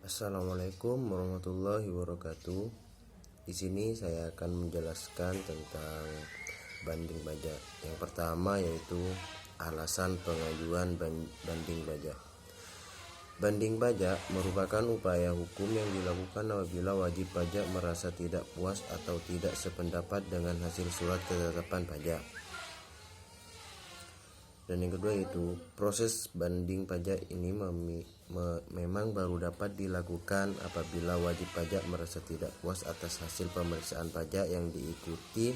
Assalamualaikum warahmatullahi wabarakatuh. Di sini saya akan menjelaskan tentang banding pajak. Yang pertama yaitu alasan pengajuan banding pajak. Banding pajak merupakan upaya hukum yang dilakukan apabila wajib pajak merasa tidak puas atau tidak sependapat dengan hasil surat ketetapan pajak. Dan yang kedua itu proses banding pajak ini memang baru dapat dilakukan apabila wajib pajak merasa tidak puas atas hasil pemeriksaan pajak yang diikuti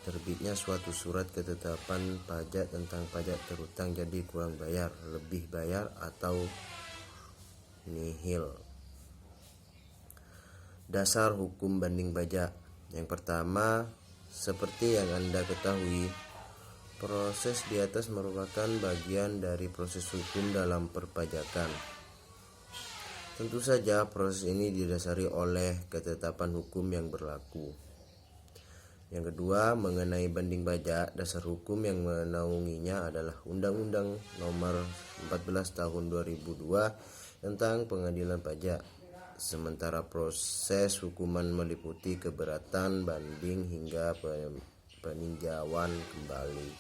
terbitnya suatu surat ketetapan pajak tentang pajak terutang jadi kurang bayar, lebih bayar atau nihil. Dasar hukum banding pajak. Yang pertama, seperti yang Anda ketahui, proses di atas merupakan bagian dari proses hukum dalam perpajakan. Tentu saja proses ini didasari oleh ketetapan hukum yang berlaku. Yang kedua, mengenai banding pajak, dasar hukum yang menaunginya adalah Undang-Undang Nomor 14 Tahun 2002 tentang Pengadilan Pajak. Sementara proses hukuman meliputi keberatan, banding hingga peninjauan kembali.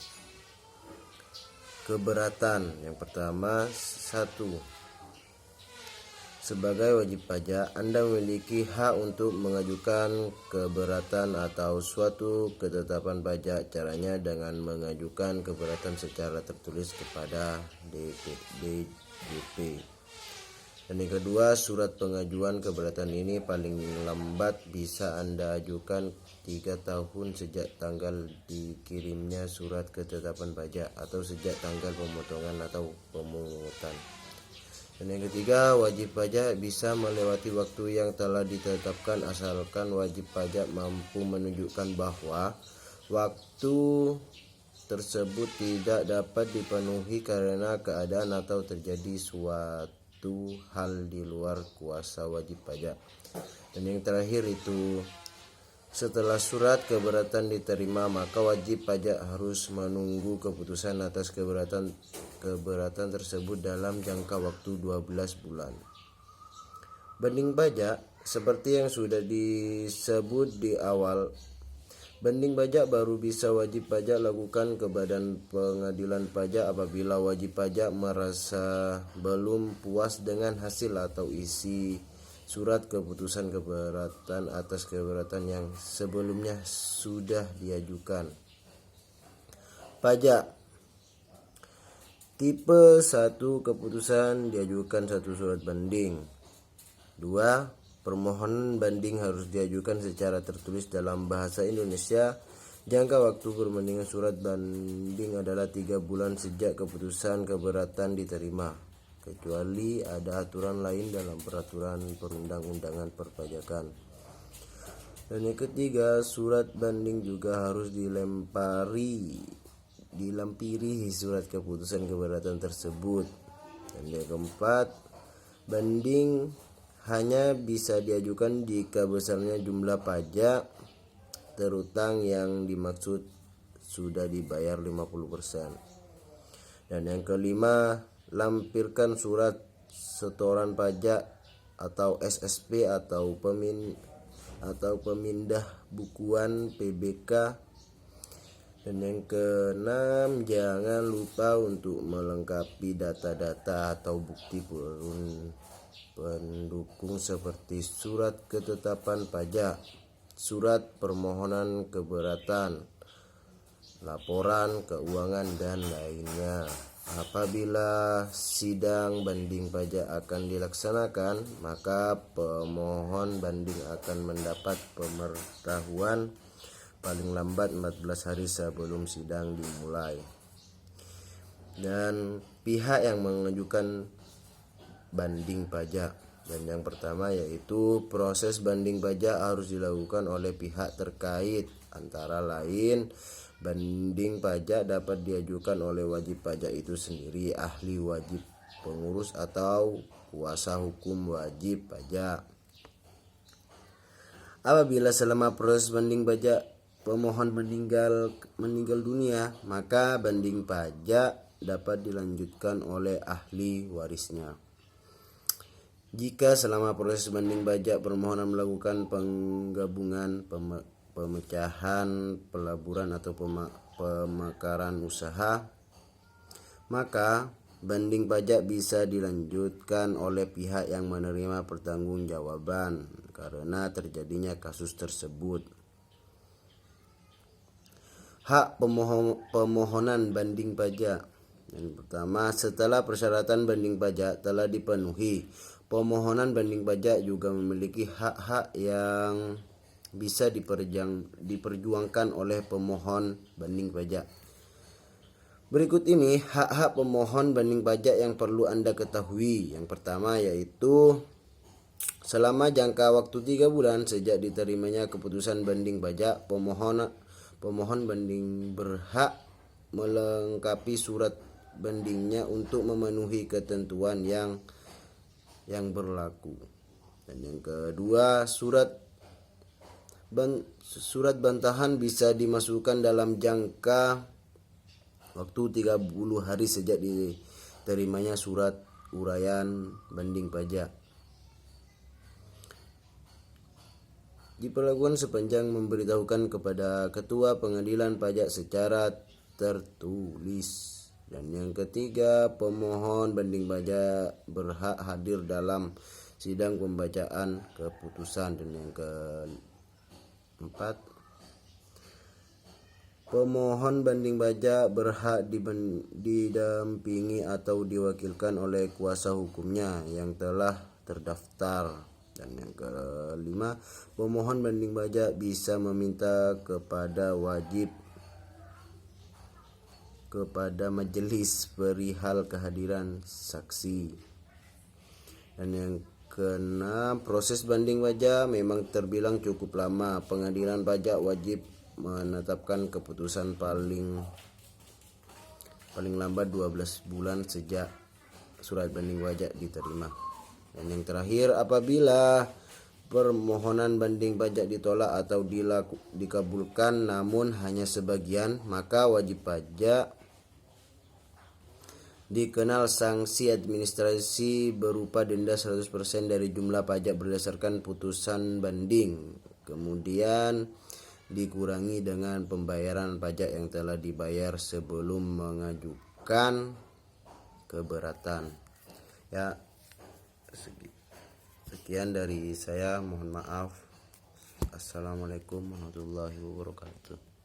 Keberatan yang pertama, 1. Sebagai wajib pajak, Anda memiliki hak untuk mengajukan keberatan atau suatu ketetapan pajak. Caranya dengan mengajukan keberatan secara tertulis kepada DJP. Dan yang kedua, surat pengajuan keberatan ini paling lambat bisa Anda ajukan 3 tahun sejak tanggal dikirimnya surat ketetapan pajak atau sejak tanggal pemotongan atau pemungutan. Dan yang ketiga, wajib pajak bisa melewati waktu yang telah ditetapkan asalkan wajib pajak mampu menunjukkan bahwa waktu tersebut tidak dapat dipenuhi karena keadaan atau terjadi suatu hal di luar kuasa wajib pajak. Dan yang terakhir itu, setelah surat keberatan diterima, maka wajib pajak harus menunggu keputusan atas keberatan tersebut dalam jangka waktu 12 bulan. Banding pajak, seperti yang sudah disebut di awal, banding pajak baru bisa wajib pajak lakukan ke Badan Pengadilan Pajak apabila wajib pajak merasa belum puas dengan hasil atau isi surat keputusan keberatan atas keberatan yang sebelumnya sudah diajukan. Pajak tipe 1, keputusan diajukan satu surat banding. 2. Permohonan banding harus diajukan secara tertulis dalam bahasa Indonesia. Jangka waktu perbandingan surat banding adalah 3 bulan sejak keputusan keberatan diterima, kecuali ada aturan lain dalam peraturan perundang-undangan perpajakan. Dan yang ketiga, surat banding juga harus dilampiri surat keputusan keberatan tersebut. Dan yang keempat, banding hanya bisa diajukan jika besarnya jumlah pajak terutang yang dimaksud sudah dibayar 50%. Dan yang kelima, lampirkan surat setoran pajak atau SSP atau pemindah bukuan PBK. Dan yang keenam, jangan lupa untuk melengkapi data-data atau bukti pendukung seperti surat ketetapan pajak, surat permohonan keberatan, laporan keuangan, dan lainnya. Apabila sidang banding pajak akan dilaksanakan, maka pemohon banding akan mendapat pemberitahuan paling lambat 14 hari sebelum sidang dimulai. Dan pihak yang mengajukan banding pajak. Dan yang pertama yaitu proses banding pajak harus dilakukan oleh pihak terkait, antara lain banding pajak dapat diajukan oleh wajib pajak itu sendiri, ahli wajib pengurus, atau kuasa hukum wajib pajak. Apabila selama proses banding pajak pemohon meninggal dunia, maka banding pajak dapat dilanjutkan oleh ahli warisnya. Jika selama proses banding pajak permohonan melakukan penggabungan, pemecahan, pelaburan atau pemekaran usaha, maka banding pajak bisa dilanjutkan oleh pihak yang menerima pertanggungjawaban karena terjadinya kasus tersebut. Hak pemohonan banding pajak. Yang pertama, setelah persyaratan banding pajak telah dipenuhi, pemohonan banding pajak juga memiliki hak-hak yang bisa diperjuangkan oleh pemohon banding pajak. Berikut ini hak-hak pemohon banding pajak yang perlu Anda ketahui. Yang pertama yaitu selama jangka waktu 3 bulan sejak diterimanya keputusan banding pajak, pemohon banding berhak melengkapi surat bandingnya untuk memenuhi ketentuan yang berlaku. Dan yang kedua, surat bantahan bisa dimasukkan dalam jangka waktu 30 hari sejak diterimanya surat uraian banding pajak. Diperlakukan sepanjang memberitahukan kepada ketua pengadilan pajak secara tertulis. Dan yang ketiga, pemohon banding pajak berhak hadir dalam sidang pembacaan keputusan. Dan yang keempat, pemohon banding pajak berhak didampingi atau diwakilkan oleh kuasa hukumnya yang telah terdaftar. Dan yang kelima, pemohon banding pajak bisa meminta kepada majelis perihal kehadiran saksi. Dan yang keenam, proses banding pajak memang terbilang cukup lama. Pengadilan pajak wajib menetapkan keputusan paling lambat 12 bulan sejak surat banding pajak diterima. Dan yang terakhir, apabila permohonan banding pajak ditolak atau dikabulkan namun hanya sebagian, maka wajib pajak dikenal sanksi administrasi berupa denda 100% dari jumlah pajak berdasarkan putusan banding. Kemudian dikurangi dengan pembayaran pajak yang telah dibayar sebelum mengajukan keberatan. Ya, sekian dari saya, mohon maaf. Assalamualaikum warahmatullahi wabarakatuh.